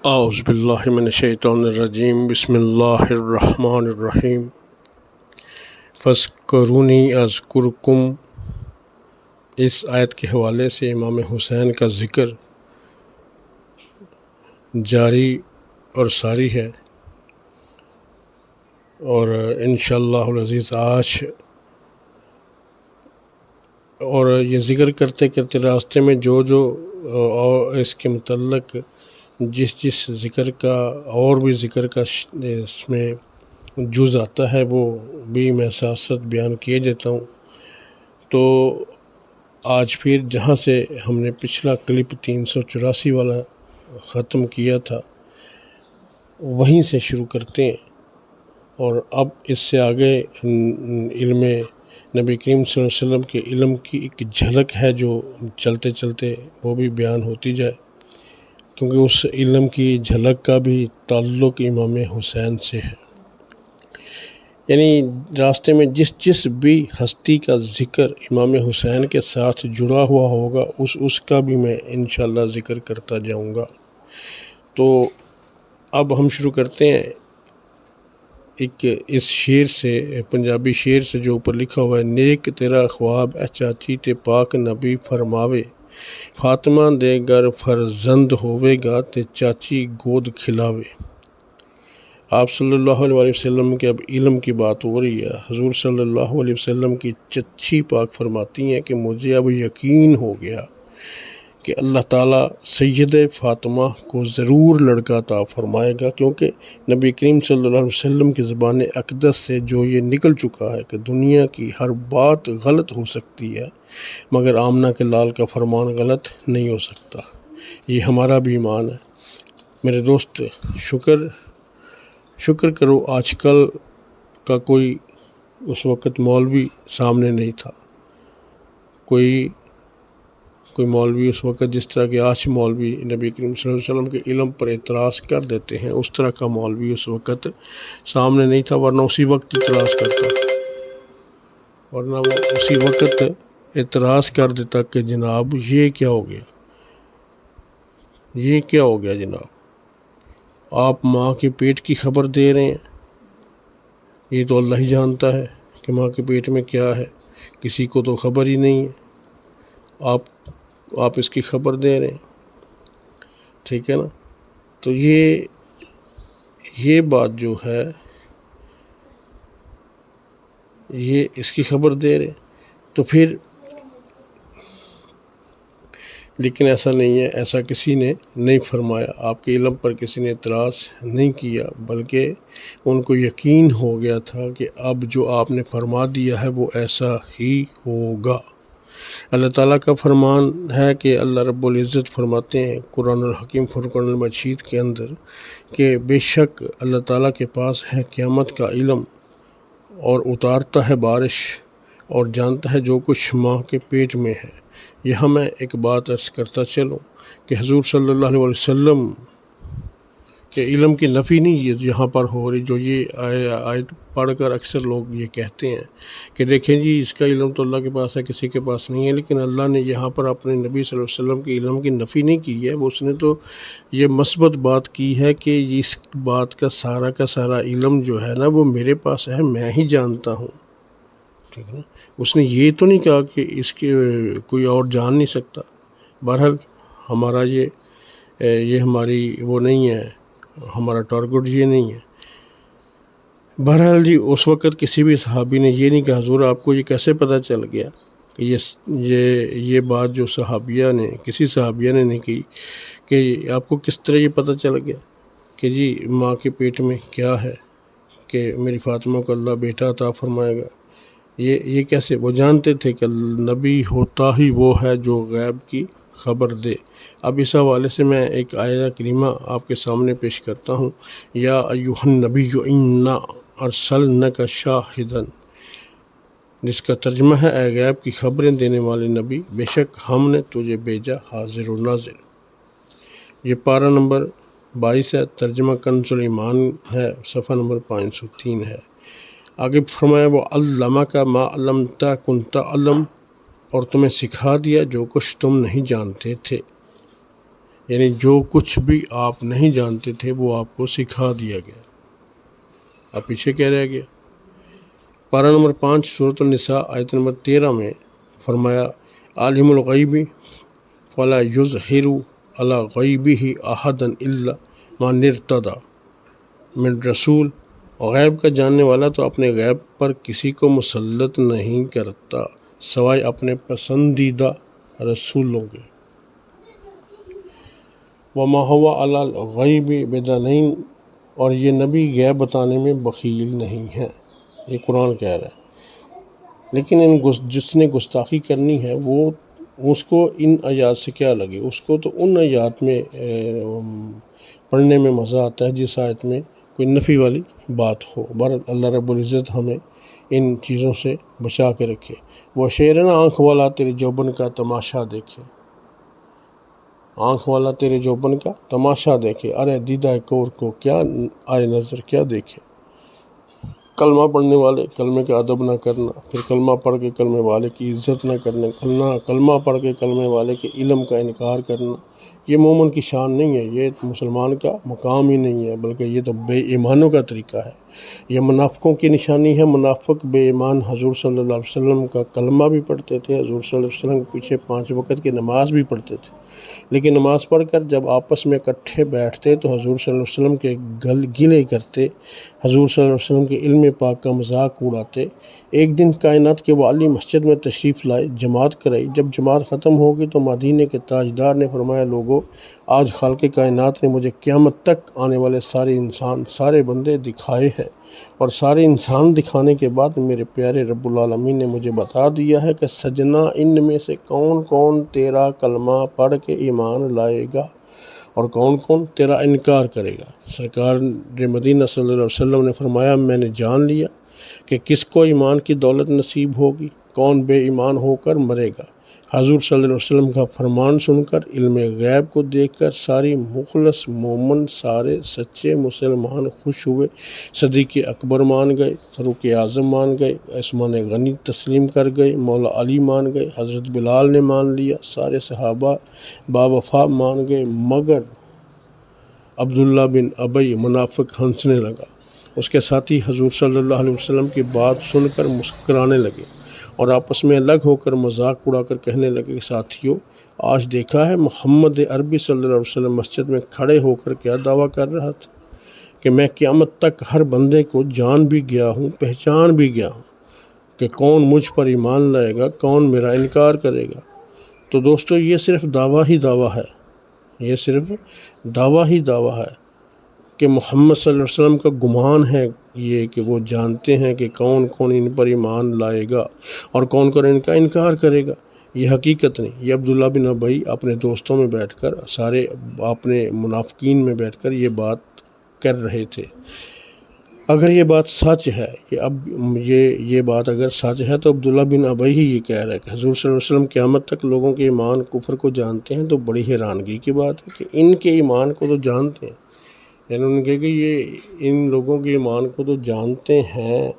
اعوذ باللہ من الشیطان الرجیم بسم اللہ الرحمن الرحیم فاذکرونی اذکرکم۔ اس آیت کے حوالے سے امام حسین کا ذکر جاری اور ساری ہے، اور انشاءاللہ العزیز آج اور یہ ذکر کرتے کرتے راستے میں جو اس کے متعلق جس ذکر کا اور بھی ذکر کا اس میں جز آتا ہے وہ بھی میں ساتھ ساتھ بیان کیے دیتا ہوں۔ تو آج پھر جہاں سے ہم نے پچھلا کلپ 384 والا ختم کیا تھا وہیں سے شروع کرتے ہیں، اور اب اس سے آگے علم نبی کریم صلی اللہ علیہ وسلم کے علم کی ایک جھلک ہے جو چلتے چلتے وہ بھی بیان ہوتی جائے، کیونکہ اس علم کی جھلک کا بھی تعلق امام حسین سے ہے۔ یعنی راستے میں جس بھی ہستی کا ذکر امام حسین کے ساتھ جڑا ہوا ہوگا اس کا بھی میں انشاءاللہ ذکر کرتا جاؤں گا۔ تو اب ہم شروع کرتے ہیں ایک اس شعر سے، پنجابی شعر سے جو اوپر لکھا ہوا ہے۔ نیک تیرا خواب اے چاچی تے پاک نبی فرماوے، فاطمہ دے گھر فرزند ہوئے گا تے چاچی گود کھلاوے۔ آپ صلی اللہ علیہ وسلم کے اب علم کی بات ہو رہی ہے۔ حضور صلی اللہ علیہ وسلم کی چچی پاک فرماتی ہیں کہ مجھے اب یقین ہو گیا کہ اللہ تعالیٰ سید فاطمہ کو ضرور لڑکا عطا فرمائے گا، کیونکہ نبی کریم صلی اللہ علیہ وسلم کی زبان اقدس سے جو یہ نکل چکا ہے کہ دنیا کی ہر بات غلط ہو سکتی ہے مگر آمنہ کے لال کا فرمان غلط نہیں ہو سکتا۔ یہ ہمارا بھی ایمان ہے میرے دوست۔ شکر کرو آج کل کا کوئی اس وقت مولوی سامنے نہیں تھا، کوئی مولوی اس وقت جس طرح کہ آج مولوی نبی کریم صلی اللہ علیہ وسلم کے علم پر اعتراض کر دیتے ہیں، اس طرح کا مولوی اس وقت سامنے نہیں تھا، ورنہ اسی وقت اعتراض کرتا، ورنہ وہ اسی وقت اعتراض کر دیتا کہ جناب یہ کیا ہو گیا، یہ کیا ہو گیا جناب، آپ ماں کے پیٹ کی خبر دے رہے ہیں، یہ تو اللہ ہی جانتا ہے کہ ماں کے پیٹ میں کیا ہے، کسی کو تو خبر ہی نہیں ہے، آپ اس کی خبر دے رہے ہیں، ٹھیک ہے نا۔ تو یہ بات جو ہے یہ اس کی خبر دے رہے ہیں، تو پھر لیکن ایسا نہیں ہے، ایسا کسی نے نہیں فرمایا، آپ کے علم پر کسی نے اعتراض نہیں کیا، بلکہ ان کو یقین ہو گیا تھا کہ اب جو آپ نے فرما دیا ہے وہ ایسا ہی ہوگا۔ اللہ تعالیٰ کا فرمان ہے کہ اللہ رب العزت فرماتے ہیں قرآن الحکیم فرقان المجید کے اندر کہ بے شک اللہ تعالیٰ کے پاس ہے قیامت کا علم، اور اتارتا ہے بارش، اور جانتا ہے جو کچھ ماں کے پیٹ میں ہے۔ یہاں میں ایک بات عرض کرتا چلوں کہ حضور صلی اللہ علیہ وسلم کہ علم کی نفی نہیں یہاں پر ہو رہی، جو یہ آیت پڑھ کر اکثر لوگ یہ کہتے ہیں کہ دیکھیں جی اس کا علم تو اللہ کے پاس ہے، کسی کے پاس نہیں ہے، لیکن اللہ نے یہاں پر اپنے نبی صلی اللہ علیہ وسلم کے علم کی نفی نہیں کی ہے، وہ اس نے تو یہ مثبت بات کی ہے کہ اس بات کا سارا علم جو ہے نا وہ میرے پاس ہے، میں ہی جانتا ہوں، ٹھیک ہے نا۔ اس نے یہ تو نہیں کہا کہ اس کے کوئی اور جان نہیں سکتا۔ بہرحال ہمارا یہ ہماری وہ نہیں ہے، ہمارا ٹارگٹ یہ نہیں ہے۔ بہرحال جی اس وقت کسی بھی صحابی نے یہ نہیں کہا حضور آپ کو یہ کیسے پتہ چل گیا کہ یہ بات جو کسی صحابیہ نے نہیں کی کہ آپ کو کس طرح یہ پتہ چل گیا کہ جی ماں کے پیٹ میں کیا ہے کہ میری فاطمہ کو اللہ بیٹا عطا فرمائے گا، یہ کیسے؟ وہ جانتے تھے کہ نبی ہوتا ہی وہ ہے جو غیب کی خبر دے۔ اب اس حوالے سے میں ایک آیت کریمہ آپ کے سامنے پیش کرتا ہوں۔ یا ایھا النبی انا ارسلناک شاہدا، جس کا ترجمہ ہے اے غیب کی خبریں دینے والے نبی، بے شک ہم نے تجھے بھیجا حاضر و ناظر۔ یہ پارہ نمبر 22 ہے، ترجمہ کنز ایمان ہے، صفحہ نمبر 503 ہے۔ آگے فرمایا وہ علمک ما علمت کنت تعلم، اور تمہیں سکھا دیا جو کچھ تم نہیں جانتے تھے۔ یعنی جو کچھ بھی آپ نہیں جانتے تھے وہ آپ کو سکھا دیا گیا. اب پیچھے کیا رہ گیا؟ پارہ نمبر 5 سورۃ النساء آیت نمبر 13 میں فرمایا عالم الغیب فلا یظہر علی غیبہ احدا الا من ارتضی من رسول، غیب کا جاننے والا تو اپنے غیب پر کسی کو مسلط نہیں کرتا سوائے اپنے پسندیدہ رسولوں کے. وما هو علی الغیب بضنین، اور یہ نبی غیب بتانے میں بخیل نہیں ہے. یہ قرآن کہہ رہا ہے. لیکن جس نے گستاخی کرنی ہے وہ اس کو ان آیات سے کیا لگے؟ اس کو تو ان آیات میں پڑھنے میں مزہ آتا ہے جس آیت میں کوئی نفی والی بات ہو. بہرحال اللہ رب العزت ہمیں ان چیزوں سے بچا کے رکھے. وہ شعر نا آنکھ والا تیرے جوبن کا تماشا دیکھے، آنکھ والا تیرے جوبن کا تماشا دیکھے، ارے دیدہ کور کو کیا آئے نظر کیا دیکھے. کلمہ پڑھنے والے کلمے کا ادب نہ کرنا، پھر کلمہ پڑھ کے کلمے والے کی عزت نہ کرنا، کلمہ پڑھ کے کلمے والے کے علم کا انکار کرنا، یہ مومن کی شان نہیں ہے، یہ مسلمان کا مقام ہی نہیں ہے، بلکہ یہ تو بے ایمانوں کا طریقہ ہے. یہ منافقوں کی نشانی ہے. منافق بے ایمان حضور صلی اللہ علیہ وسلم کا کلمہ بھی پڑھتے تھے، حضور صلی اللہ علیہ وسلم کے پیچھے 5 وقت کی نماز بھی پڑھتے تھے، لیکن نماز پڑھ کر جب آپس میں اکٹھے بیٹھتے تو حضور صلی اللہ علیہ وسلم کے گلے کرتے، حضور صلی اللہ علیہ وسلم کے علم پاک کا مذاق اڑاتے. ایک دن کائنات کے والی مسجد میں تشریف لائے، جماعت کرائی. جب جماعت ختم ہوگی تو مدینے کے تاجدار نے فرمایا لوگو، آج خالق کائنات نے مجھے قیامت تک آنے والے سارے انسان، سارے بندے دکھائے ہیں، اور سارے انسان دکھانے کے بعد میرے پیارے رب العالمین نے مجھے بتا دیا ہے کہ سجنا ان میں سے کون کون تیرا کلمہ پڑھ کے ایمان لائے گا اور کون کون تیرا انکار کرے گا. سرکار مدینہ صلی اللہ علیہ وسلم نے فرمایا میں نے جان لیا کہ کس کو ایمان کی دولت نصیب ہوگی، کون بے ایمان ہو کر مرے گا. حضور صلی اللہ علیہ وسلم کا فرمان سن کر، علم غیب کو دیکھ کر ساری مخلص مومن، سارے سچے مسلمان خوش ہوئے. صدیق اکبر مان گئے، فاروق اعظم مان گئے، عثمان غنی تسلیم کر گئے، مولا علی مان گئے، حضرت بلال نے مان لیا، سارے صحابہ باوفا مان گئے، مگر عبداللہ بن ابی منافق ہنسنے لگا. اس کے ساتھی حضور صلی اللہ علیہ وسلم کی بات سن کر مسکرانے لگے اور آپس میں الگ ہو کر مذاق اڑا کر کہنے لگے کہ ساتھیو، آج دیکھا ہے محمد عربی صلی اللہ علیہ وسلم مسجد میں کھڑے ہو کر کیا دعویٰ کر رہا تھا کہ میں قیامت تک ہر بندے کو جان بھی گیا ہوں، پہچان بھی گیا ہوں کہ کون مجھ پر ایمان لائے گا، کون میرا انکار کرے گا. تو دوستو یہ صرف دعویٰ ہی دعویٰ ہے، یہ صرف دعویٰ ہی دعویٰ ہے کہ محمد صلی اللہ علیہ وسلم کا گمان ہے یہ کہ وہ جانتے ہیں کہ کون کون ان پر ایمان لائے گا اور کون کون ان کا انکار کرے گا. یہ حقیقت نہیں. یہ عبداللہ بن ابی اپنے دوستوں میں بیٹھ کر، سارے اپنے منافقین میں بیٹھ کر یہ بات کر رہے تھے. اگر یہ بات سچ ہے کہ یہ بات اگر سچ ہے تو عبداللہ بن ابی ہی یہ کہہ رہا ہے کہ حضور صلی اللہ علیہ وسلم قیامت تک لوگوں کے ایمان کفر کو جانتے ہیں، تو بڑی حیرانگی کی بات ہے کہ ان کے ایمان کو تو جانتے ہیں. یعنی انہوں نے کہا کہ یہ ان لوگوں کے ایمان کو تو جانتے ہیں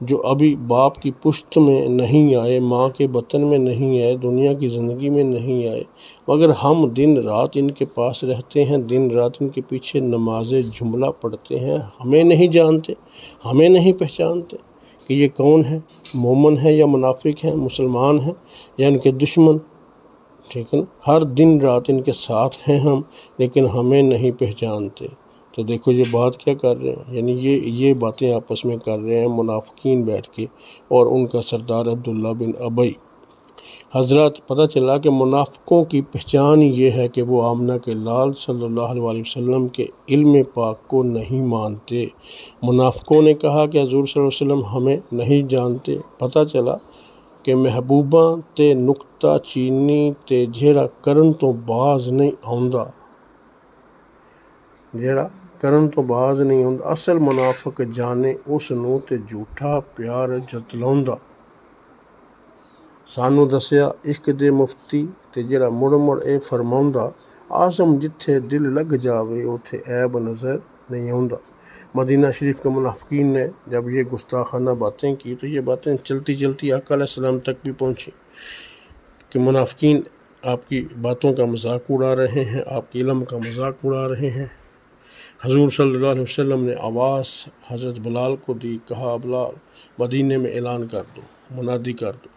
جو ابھی باپ کی پشت میں نہیں آئے، ماں کے بطن میں نہیں آئے، دنیا کی زندگی میں نہیں آئے، مگر ہم دن رات ان کے پاس رہتے ہیں، دن رات ان کے پیچھے نماز جملہ پڑھتے ہیں، ہمیں نہیں جانتے، ہمیں نہیں پہچانتے کہ یہ کون ہے، مومن ہے یا منافق ہیں، مسلمان ہیں یا ان کے دشمن. ٹھیک ہے نا؟ ہر دن رات ان کے ساتھ ہیں ہم، لیکن ہمیں نہیں پہچانتے. تو دیکھو یہ بات کیا کر رہے ہیں، یعنی یہ باتیں آپس میں کر رہے ہیں منافقین بیٹھ کے، اور ان کا سردار عبداللہ بن ابی. حضرات پتہ چلا کہ منافقوں کی پہچان یہ ہے کہ وہ آمنہ کے لال صلی اللہ علیہ وسلم کے علم پاک کو نہیں مانتے. منافقوں نے کہا کہ حضور صلی اللہ علیہ وسلم ہمیں نہیں جانتے. پتہ چلا کہ محبوباں تے نکتہ چینی تے جیڑا کرن تو باز نہیں آندا، جیڑا کرن تو باز نہیں آندا، اصل منافق جانے اس نو تے جھوٹا پیار جتلاوندا. سانو دسیا عشق دے مفتی تے جیڑا مڑ مڑ اے فرماوندا، آزم جتھے دل لگ جاوے اوتھے عیب نظر نہیں آندا. مدینہ شریف کے منافقین نے جب یہ گستاخانہ باتیں کی تو یہ باتیں چلتی چلتی آقا علیہ السلام تک بھی پہنچی کہ منافقین آپ کی باتوں کا مذاق اڑا رہے ہیں، آپ کے علم کا مذاق اڑا رہے ہیں۔ حضور صلی اللہ علیہ وسلم نے آواز حضرت بلال کو دی، کہا بلال مدینے میں اعلان کر دو، منادی کر دو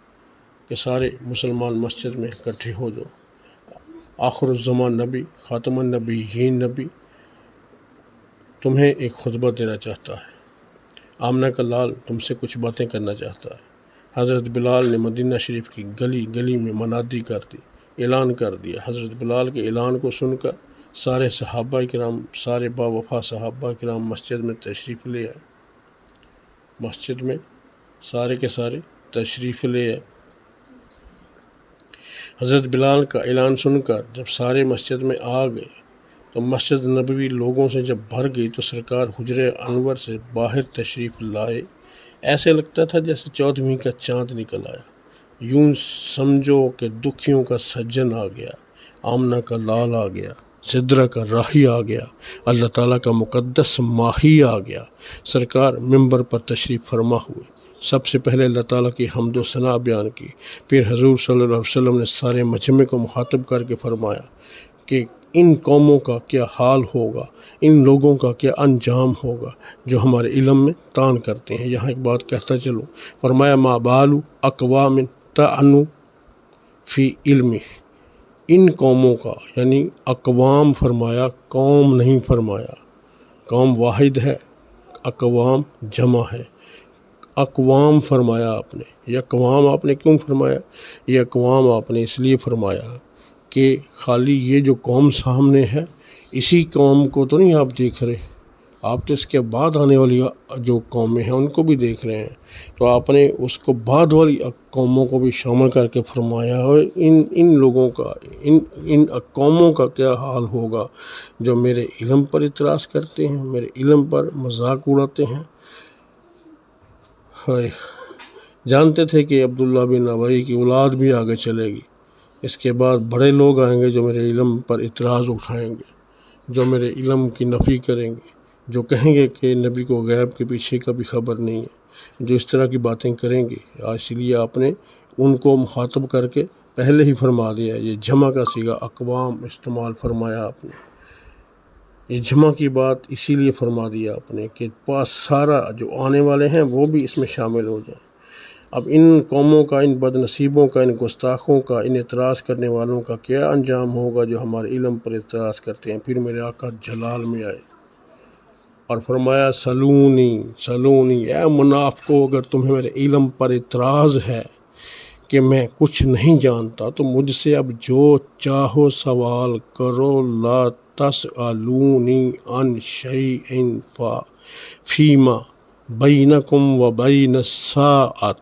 کہ سارے مسلمان مسجد میں اکٹھے ہو جاؤ، آخر الزمان نبی، خاتم النبیین نبی تمہیں ایک خطبہ دینا چاہتا ہے، آمنہ کا لال تم سے کچھ باتیں کرنا چاہتا ہے۔ حضرت بلال نے مدینہ شریف کی گلی گلی میں منادی کر دی، اعلان کر دیا۔ حضرت بلال کے اعلان کو سن کر سارے صحابہ کرام، سارے با وفا صحابہ کرام مسجد میں تشریف لے آئے، مسجد میں سارے کے سارے تشریف لے آئے۔ حضرت بلال کا اعلان سن کر جب سارے مسجد میں آ گئے تو مسجد نبوی لوگوں سے جب بھر گئی تو سرکار حجرہ انور سے باہر تشریف لائے، ایسے لگتا تھا جیسے 14ویں کا چاند نکل آیا، یوں سمجھو کہ دکھیوں کا سجن آ گیا، آمنہ کا لال آ گیا، سدرہ کا راہی آ گیا، اللہ تعالیٰ کا مقدس ماہی آ گیا۔ سرکار ممبر پر تشریف فرما ہوئے، سب سے پہلے اللہ تعالیٰ کی حمد و ثنا بیان کی، پھر حضور صلی اللہ علیہ وسلم نے سارے مجمع کو مخاطب کر کے فرمایا کہ ان قوموں کا کیا حال ہوگا، ان لوگوں کا کیا انجام ہوگا جو ہمارے علم میں طعن کرتے ہیں۔ یہاں ایک بات کہتا چلوں، فرمایا ما بال اقوام طعنوا فی علمی، ان قوموں کا، یعنی اقوام فرمایا، قوم نہیں فرمایا، قوم واحد ہے، اقوام جمع ہے، اقوام فرمایا آپ نے۔ یہ اقوام آپ نے کیوں فرمایا؟ یہ اقوام آپ نے اس لیے فرمایا کہ خالی یہ جو قوم سامنے ہے اسی قوم کو تو نہیں آپ دیکھ رہے، آپ تو اس کے بعد آنے والی جو قومیں ہیں ان کو بھی دیکھ رہے ہیں، تو آپ نے اس کو بعد والی قوموں کو بھی شامل کر کے فرمایا ہے۔ ان لوگوں کا، ان قوموں کا کیا حال ہوگا جو میرے علم پر اعتراض کرتے ہیں، میرے علم پر مذاق اڑاتے ہیں۔ جانتے تھے کہ عبداللہ بن ابی کی اولاد بھی آگے چلے گی، اس کے بعد بڑے لوگ آئیں گے جو میرے علم پر اعتراض اٹھائیں گے، جو میرے علم کی نفی کریں گے، جو کہیں گے کہ نبی کو غیب کے پیچھے کا بھی خبر نہیں ہے، جو اس طرح کی باتیں کریں گے۔ اس لیے آپ نے ان کو مخاطب کر کے پہلے ہی فرما دیا، یہ جمع کا صیغہ اقوام استعمال فرمایا آپ نے، یہ جمع کی بات اسی لیے فرما دیا آپ نے کہ پاس سارا جو آنے والے ہیں وہ بھی اس میں شامل ہو جائیں۔ اب ان قوموں کا، ان بد نصیبوں کا، ان گستاخوں کا، ان اعتراض کرنے والوں کا کیا انجام ہوگا جو ہمارے علم پر اعتراض کرتے ہیں۔ پھر میرے آقا جلال میں آئے اور فرمایا سلونی سلونی، اے منافقو، اگر تمہیں میرے علم پر اعتراض ہے کہ میں کچھ نہیں جانتا تو مجھ سے اب جو چاہو سوال کرو، لا تسألونی عن شیء فیما بینکم و بین الساعۃ،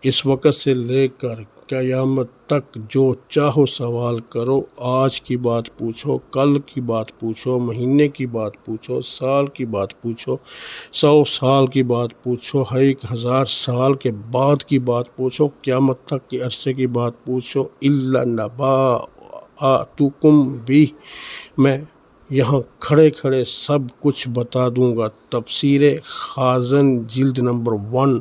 اس وقت سے لے کر قیامت تک جو چاہو سوال کرو، آج کی بات پوچھو، کل کی بات پوچھو، مہینے کی بات پوچھو، سال کی بات پوچھو، 100 سال کی بات پوچھو، 1000 سال کے بعد کی بات پوچھو، قیامت تک کے عرصے کی بات پوچھو، الا نبأتکم بہ، میں یہاں کھڑے کھڑے سب کچھ بتا دوں گا۔ تفسیر خازن جلد نمبر 1